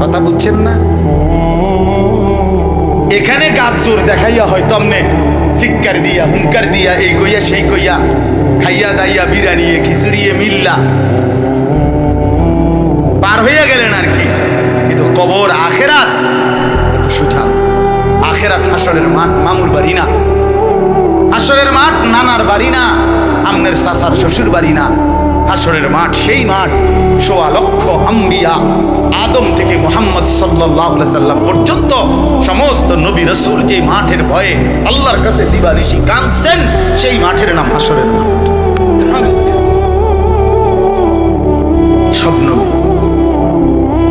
কথা বুঝছেন না? এখানে গাছ জোর দেখাইয়া হয়তো আমনে চিৎকার দিয়া হুঙ্কার দিয়া এই কইয়া সেই কইয়া খাইয়া দাইয়া বিরানিয়ে খিচুড়িয়ে মিল্লা পার হইয়া গেলেন আর কি। কিন্তু কবর আখেরাত এত সুঠা। আখেরাত হাসরের মাঠ মামুর বাড়ি না, হাসরের মাঠ নানার বাড়ি না, আমনের চাচার শ্বশুর বাড়ি না। হাসরের মাঠ সেই মাঠ ১৬ লক্ষ আম্বিয়া আদম থেকে মুহাম্মদ সাল্লাল্লাহু আলাইহি সাল্লাম পর্যন্ত সমস্ত নবী রাসূল যে মাঠের ভয়ে আল্লাহর কাছে দিবানিশি কাঁদছেন, সেই মাঠের নাম হাসরের মাঠ।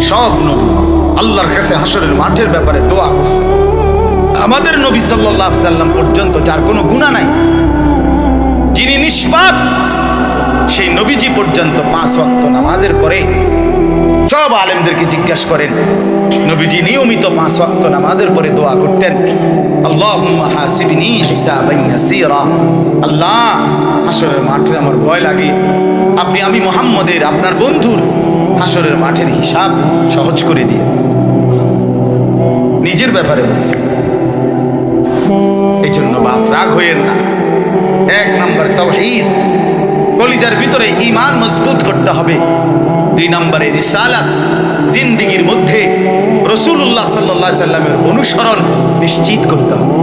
সব নবী আল্লাহর কাছে হাসরের মাঠের ব্যাপারে দোয়া করছে। আমাদের নবী সাল্লাল্লাহু আলাইহি সাল্লাম পর্যন্ত যার কোনো গুনাহ নাই, যিনি নিষ্পাপ, সেই নবীজি পর্যন্ত 5 ওয়াক্ত নামাজের পরে সব আলেমদেরকে জিজ্ঞাসা করেন, নবীজি নিয়মিত 5 ওয়াক্ত নামাজের পরে দোয়া করতেন, আল্লাহুম্মা হাসিবনি হিসাবান ইয়াসীরা। আল্লাহ, হাসরের মাঠে আমার ভয় লাগে, আমি মুহাম্মদের আপনার বন্ধুর হাসরের মাঠের হিসাব সহজ করে দিয়ে। নিজের ব্যাপারে বলছি। এই জন্য বাপ রাগ হইয়েন না। 1 নম্বর তাওহীদ, কলিজার ভিতরে ঈমান মজবুত করতে হবে। 2 নম্বরে রিসালাত, জিন্দেগীর মধ্যে রাসূলুল্লাহ সাল্লাল্লাহু আলাইহি সাল্লামের অনুসরণ নিশ্চিত করতে হবে।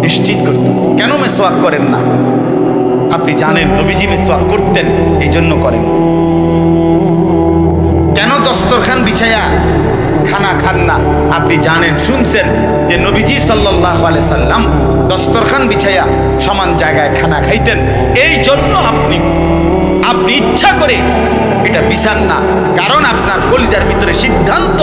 নিশ্চিত করতে হবে। কেন মিসওয়াক করেন না? আপনি জানেন নবীজি মিসওয়াক করতেন, এই জন্য করেন। কেন দস্তরখান বিছায়া খানা খান না? আপনি জানেন, শুনছেন যে নবীজি সাল্লাল্লাহু আলাইহি সাল্লাম দস্তরখান বিছায়া সমান জায়গায় খানা খাইতেন, এই জন্য আপনি ইচ্ছা করে এটা বিছান না। কারণ আপনার কলিজার ভিতরে সিদ্ধান্ত